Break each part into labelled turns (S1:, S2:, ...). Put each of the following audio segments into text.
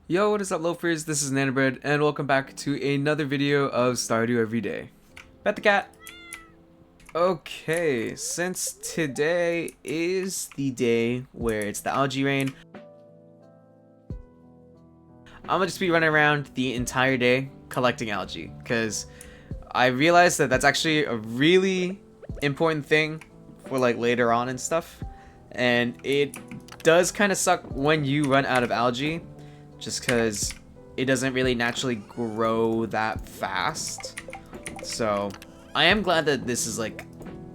S1: Yo, what is up, Loafers? This is Nanobread, and welcome back to another video of Stardew Every Day. Pet the cat! Okay, since today is the day where it's the algae rain, I'm gonna just be running around the entire day collecting algae, because I realized that that's actually a really important thing for like later on and stuff, and it does kind of suck when you run out of algae, just because it doesn't really naturally grow that fast. So I am glad that this is like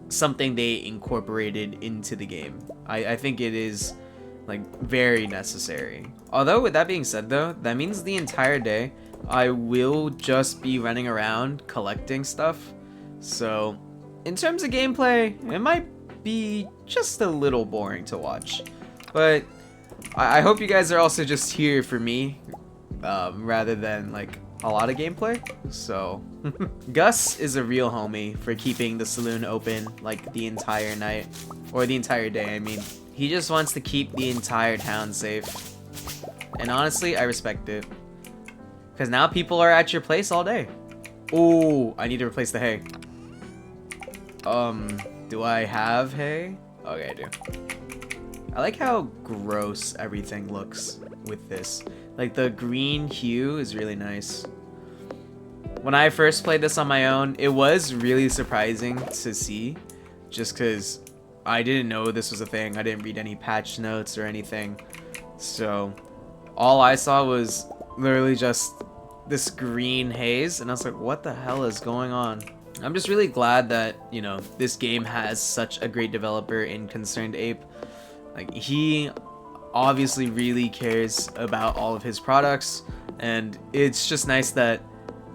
S1: something they incorporated into the game. I think it is like very necessary. Although with that being said though, that means the entire day I will just be running around collecting stuff. So in terms of gameplay, it might be just a little boring to watch. But I hope you guys are also just here for me, rather than like a lot of gameplay. So Gus is a real homie for keeping the saloon open like the entire night, or the entire day, I mean. He just wants to keep the entire town safe. And honestly, I respect it. Because now people are at your place all day. Oh, I need to replace the hay. Do I have hay? Okay, I do. I like how gross everything looks with this. Like the green hue is really nice. When I first played this on my own, it was really surprising to see, just because I didn't know this was a thing. I didn't read any patch notes or anything. So all I saw was literally just this green haze, and I was like, what the hell is going on? I'm just really glad that, you know, this game has such a great developer in Concerned Ape. Like, he obviously really cares about all of his products, and it's just nice that,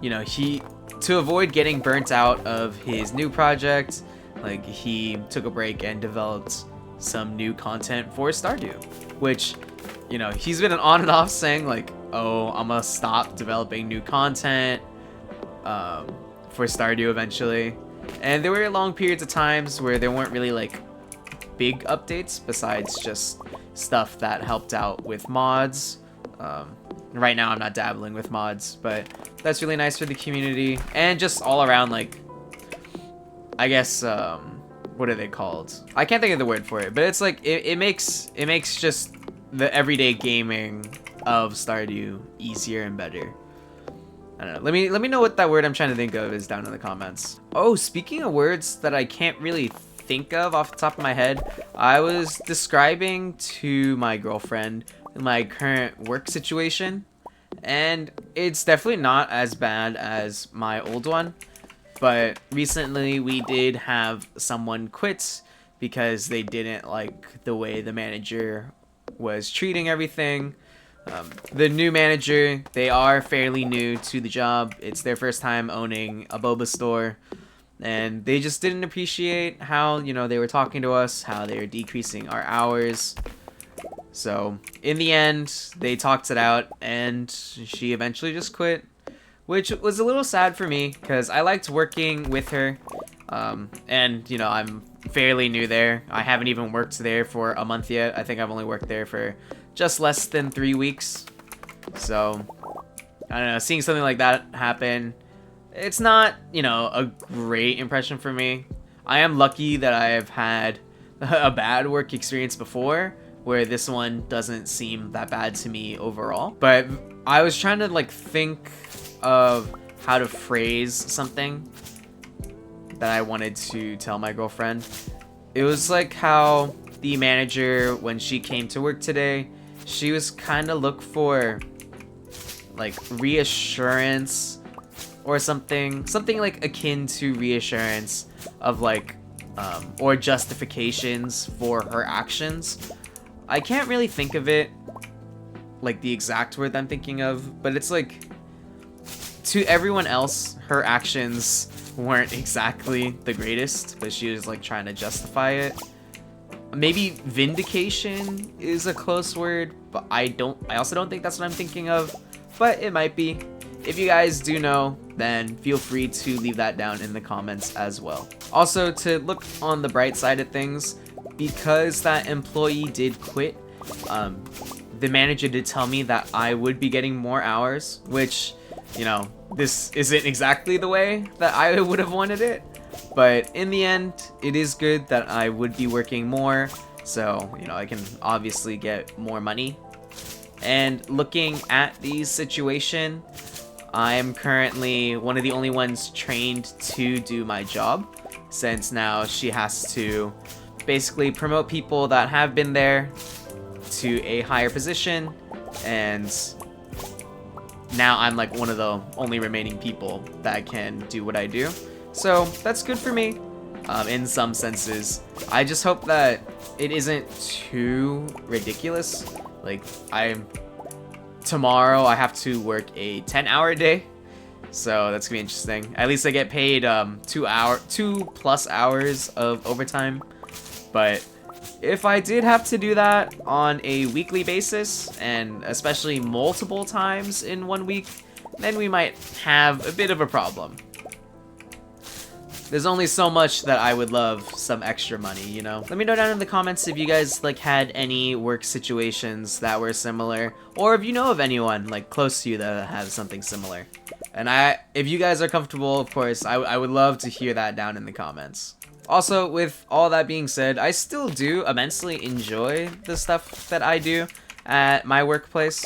S1: you know, to avoid getting burnt out of his new project, like, he took a break and developed some new content for Stardew, which, you know, he's been on and off saying like, oh, I'm gonna stop developing new content for Stardew eventually. And there were long periods of times where there weren't really like big updates besides just stuff that helped out with mods. Right now I'm not dabbling with mods, but that's really nice for the community, and just all around, like, I guess, what are they called? I can't think of the word for it, but it's like it makes just the everyday gaming of Stardew easier and better. I don't know. Let me know what that word I'm trying to think of is down in the comments. Oh, speaking of words that I can't really think of off the top of my head, I was describing to my girlfriend my current work situation, and it's definitely not as bad as my old one. But recently we did have someone quit because they didn't like the way the manager was treating everything. The new manager, they are fairly new to the job. It's their first time owning a boba store, and they just didn't appreciate how, you know, they were talking to us, how they were decreasing our hours. So in the end, they talked it out, and she eventually just quit, which was a little sad for me because I liked working with her. And, you know, I'm fairly new there. I haven't even worked there for a month yet. I think I've only worked there for just less than 3 weeks. So, I don't know, seeing something like that happen, it's not, you know, a great impression for me. I am lucky that I have had a bad work experience before, where this one doesn't seem that bad to me overall. But I was trying to like think of how to phrase something that I wanted to tell my girlfriend. It was like how the manager, when she came to work today, she was kind of look for like reassurance or something like akin to reassurance of like or justifications for her actions. I can't really think of it like the exact word I'm thinking of, but it's like, to everyone else, her actions weren't exactly the greatest, but she was like trying to justify it. Maybe vindication is a close word, but I also don't think that's what I'm thinking of, but it might be. If you guys do know, then feel free to leave that down in the comments as well. Also, to look on the bright side of things, because that employee did quit, the manager did tell me that I would be getting more hours, which, you know, this isn't exactly the way that I would have wanted it. But in the end, it is good that I would be working more, so, you know, I can obviously get more money. And looking at the situation, I am currently one of the only ones trained to do my job, since now she has to basically promote people that have been there to a higher position, and now I'm like one of the only remaining people that can do what I do. So that's good for me, in some senses. I just hope that it isn't too ridiculous. Like, tomorrow I have to work a 10-hour day, so that's gonna be interesting. At least I get paid 2+ hours of overtime. But if I did have to do that on a weekly basis, and especially multiple times in 1 week, then we might have a bit of a problem. There's only so much that I would love some extra money, you know? Let me know down in the comments if you guys like had any work situations that were similar, or if you know of anyone like close to you that has something similar. And if you guys are comfortable, of course, I would love to hear that down in the comments. Also, with all that being said, I still do immensely enjoy the stuff that I do at my workplace.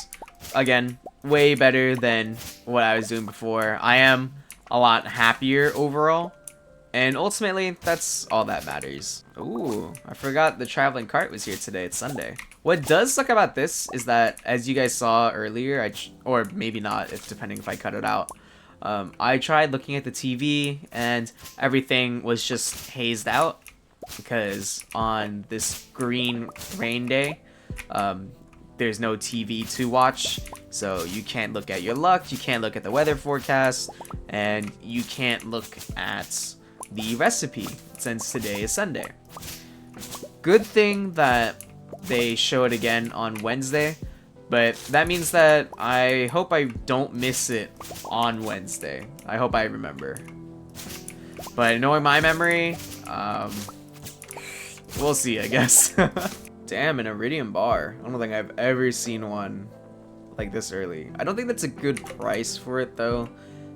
S1: Again, way better than what I was doing before. I am a lot happier overall. And ultimately, that's all that matters. Ooh, I forgot the traveling cart was here today. It's Sunday. What does suck about this is that, as you guys saw earlier, or maybe not, depending if I cut it out, I tried looking at the TV and everything was just hazed out because on this green rain day, there's no TV to watch, so you can't look at your luck, you can't look at the weather forecast, and you can't look at the recipe since today is Sunday. Good thing that they show it again on Wednesday, but that means that I hope I don't miss it on Wednesday. I hope I remember. But knowing my memory, we'll see, I guess. Damn, an iridium bar. I don't think I've ever seen one like this early. I don't think that's a good price for it though.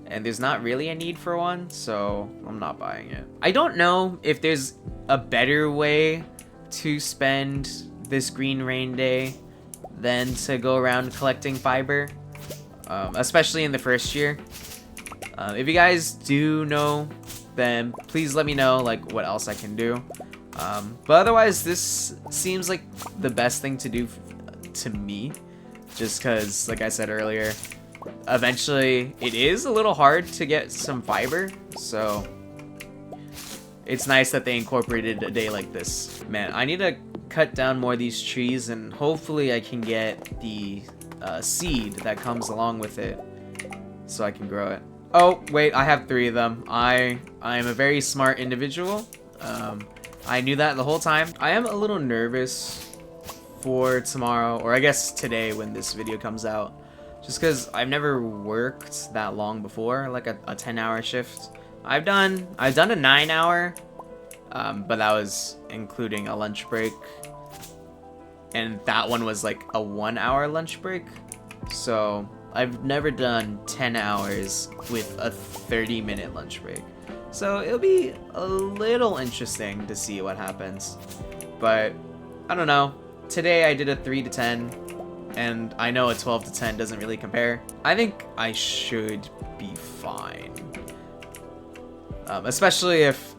S1: And there's not really a need for one, so I'm not buying it. I don't know if there's a better way to spend this green rain day than to go around collecting fiber, especially in the first year. If you guys do know, then please let me know like what else I can do. But otherwise, this seems like the best thing to do to me, just because, like I said earlier, eventually it is a little hard to get some fiber, so it's nice that they incorporated a day like this. Man, I need to cut down more of these trees, and hopefully I can get the seed that comes along with it so I can grow it. Oh wait, I have 3 of them. I am a very smart individual. I knew that the whole time. I am a little nervous for tomorrow, or I guess today when this video comes out, just because I've never worked that long before, like a 10-hour shift. I've done a 9-hour, but that was including a lunch break, and that one was like a 1-hour lunch break. So I've never done 10 hours with a 30-minute lunch break. So it'll be a little interesting to see what happens. But I don't know. Today I did a 3 to 10, and I know a 12 to 10 doesn't really compare. I think I should be fine. Especially if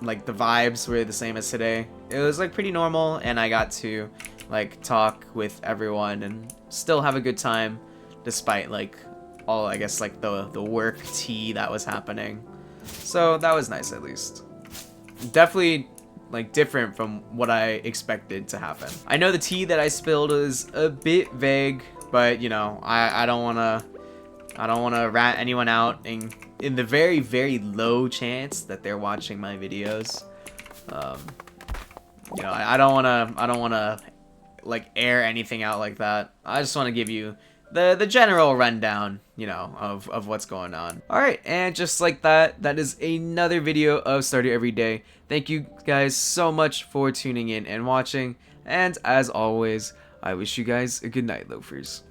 S1: like the vibes were the same as today. It was like pretty normal, and I got to like talk with everyone and still have a good time despite like all, I guess, like the work tea that was happening. So that was nice, at least. Definitely like different from what I expected to happen. I know the tea that I spilled is a bit vague, but you know, I don't wanna rat anyone out in the very, very low chance that they're watching my videos. You know, I don't wanna like air anything out like that. I just wanna give you the general rundown, you know, of what's going on. Alright, and just like that, that is another video of Stardew Every Day. Thank you guys so much for tuning in and watching, and as always, I wish you guys a good night, loafers.